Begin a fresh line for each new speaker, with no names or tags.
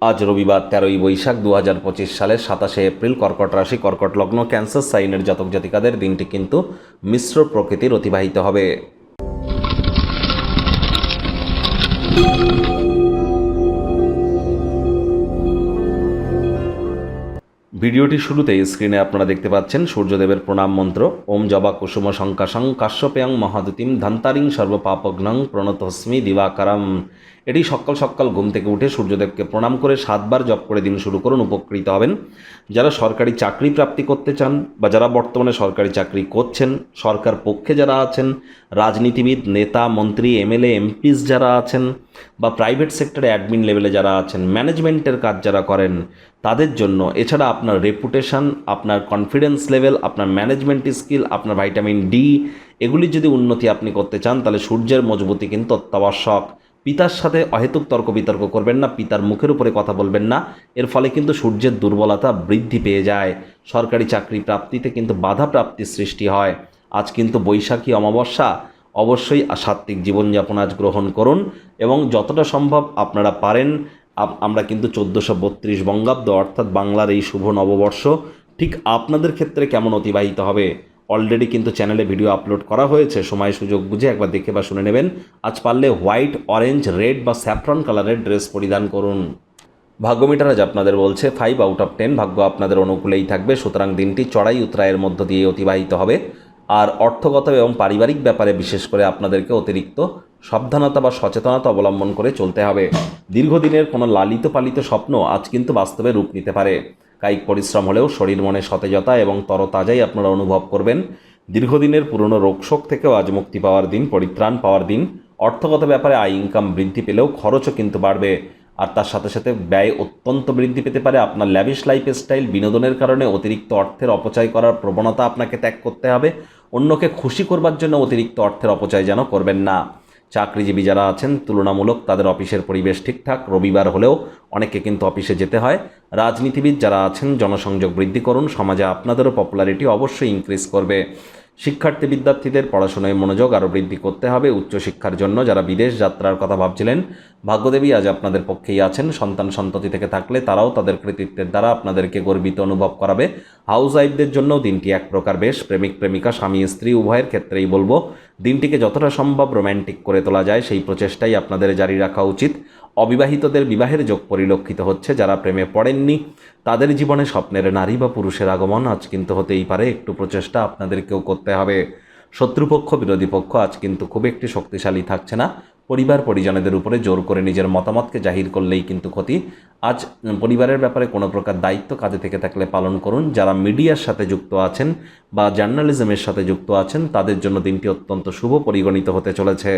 আজ রবিবার 13ই বৈশাখ 2025 সালের 27শে এপ্রিল, কর্কট রাশি, কর্কট লগ্ন, ক্যান্সার সাইনের জাতক জাতিকাদের দিনটি কিন্তু মিশ্র প্রকৃতির অতিবাহিত হবে। ভিডিওটি শুরুতেই স্ক্রিনে আপনারা দেখতে পাচ্ছেন সূর্যদেবের প্রণাম মন্ত্র। ওম জবা কুসুম শঙ্কাশং কাশ্যপেয়ং মহাদুতিম ধন্তারিং সর্বপাপঘ্নং প্রণতস্মি দিবাকারম। এটি সকাল সকাল ঘুম থেকে উঠে সূর্যদেবকে প্রণাম করে 7 বার জপ করে দিন শুরু করুন, উপকৃত হবেন। যারা সরকারি চাকরি প্রাপ্তি করতে চান বা যারা বর্তমানে সরকারি চাকরি করছেন, সরকার পক্ষে যারা আছেন, রাজনীতিবিদ, নেতা, মন্ত্রী, এমএলএ, এমপিস যারা আছেন, বা প্রাইভেট সেক্টরে অ্যাডমিন লেভেলে যারা আছেন, ম্যানেজমেন্টের কাজ যারা করেন, তাদের জন্য, এছাড়া আপনার রেপুটেশন, আপনার কনফিডেন্স লেভেল, আপনার ম্যানেজমেন্ট স্কিল, আপনার ভাইটামিন ডি, এগুলির যদি উন্নতি আপনি করতে চান, তাহলে সূর্যের মজবুতি কিন্তু অত্যাবশ্যক। পিতার সাথে অহেতুক তর্ক বিতর্ক করবেন না, পিতার মুখের উপরে কথা বলবেন না, এর ফলে কিন্তু সূর্যের দুর্বলতা বৃদ্ধি পেয়ে যায়। সরকারি চাকরি প্রাপ্তিতে কিন্তু বাধা প্রাপ্তির সৃষ্টি হয়। আজ কিন্তু বৈশাখী অমাবস্যা, অবশ্যই সাত্ত্বিক জীবনযাপন আজ গ্রহণ করুন এবং যতটা সম্ভব আপনারা পারেন, আমরা কিন্তু 1432 বঙ্গাব্দ অর্থাৎ বাংলার এই শুভ নববর্ষ ঠিক আপনাদের ক্ষেত্রে কেমন অতিবাহিত হবে অলরেডি কিন্তু চ্যানেলে ভিডিও আপলোড করা হয়েছে, সময় সুযোগ বুঝে একবার দেখে বা শুনে নেবেন। আজ পারলে হোয়াইট, অরেঞ্জ, রেড বা স্যাফরন কালারের ড্রেস পরিধান করুন। ভাগ্যমিটার আজ আপনাদের বলছে 5 আউট অফ 10, ভাগ্য আপনাদের অনুকূলেই থাকবে, সুতরাং দিনটি চড়াই উতরায়ের মধ্য দিয়ে অতিবাহিত হবে। আর অর্থগত এবং পারিবারিক ব্যাপারে বিশেষ করে আপনাদেরকে অতিরিক্ত সাবধানতা বা সচেতনতা অবলম্বন করে চলতে হবে। দীর্ঘদিনের কোনো লালিত পালিত স্বপ্ন আজ কিন্তু বাস্তবে রূপ নিতে পারে। কায়িক পরিশ্রম হলেও শরীর মনে সতেজতা এবং তরতাজাই আপনারা অনুভব করবেন। দীর্ঘদিনের পুরনো রোগশোক থেকেও আজ মুক্তি পাওয়ার দিন, পরিত্রাণ পাওয়ার দিন। অর্থগত ব্যাপারে আয় ইনকাম বৃদ্ধি পেলেও খরচও কিন্তু বাড়বে, আর তার সাথে সাথে ব্যয় অত্যন্ত বৃদ্ধি পেতে পারে। আপনার ল্যাভিশ লাইফস্টাইল, বিনোদনের কারণে অতিরিক্ত অর্থের অপচয় করার প্রবণতা আপনাকে ত্যাগ করতে হবে। অন্যকে খুশি করবার জন্য অতিরিক্ত অর্থের অপচয় যেন করবেন না। চাকরিজীবী যারা আছেন, তুলনামূলক তাদের অফিসের পরিবেশ ঠিকঠাক, রবিবার হলেও অনেকে কিন্তু অফিসে যেতে হয়। রাজনীতিবিদ যারা আছেন, জনসংযোগ বৃদ্ধি করুন, সমাজে আপনাদেরও পপুলারিটি অবশ্যই ইনক্রিজ করবে। শিক্ষার্থী বিদ্যার্থীদের পড়াশোনায় মনোযোগ আরও বৃদ্ধি করতে হবে। উচ্চশিক্ষার জন্য যারা বিদেশ যাত্রার কথা ভাবছিলেন, ভাগ্যদেবী আজ আপনাদের পক্ষেই আছেন। সন্তান সন্ততি থেকে থাকলে তারাও তাদের কৃতিত্বের দ্বারা আপনাদেরকে গর্বিত অনুভব করাবে। হাউস ওয়াইফদের জন্যও দিনটি এক প্রকার বেশ। প্রেমিক প্রেমিকা, স্বামী স্ত্রী উভয়ের ক্ষেত্রেই বলবো, দিনটিকে যতটা সম্ভব রোম্যান্টিক করে তোলা যায় সেই প্রচেষ্টাই আপনাদের জারি রাখা উচিত। অবিবাহিতদের বিবাহের যোগ পরিলক্ষিত হচ্ছে। যারা প্রেমে পড়েননি তাদের জীবনে স্বপ্নের নারী বা পুরুষের আগমন আজ কিন্তু হতেই পারে। একটু প্রচেষ্টা আপনাদেরকেও করতে হবে। শত্রুপক্ষ, বিরোধী পক্ষ আজ কিন্তু খুব একটি শক্তিশালী থাকছে না। পরিবার পরিজনদের উপরে জোর করে নিজের মতামতকে জাহির করলেই কিন্তু ক্ষতি। আজ পরিবারের ব্যাপারে কোনো প্রকার দায়িত্ব কাজে থেকে থাকলে পালন করুন। যারা মিডিয়ার সাথে যুক্ত আছেন বা জার্নালিজমের সাথে যুক্ত আছেন, তাদের জন্য দিনটি অত্যন্ত শুভ পরিগণিত হতে চলেছে।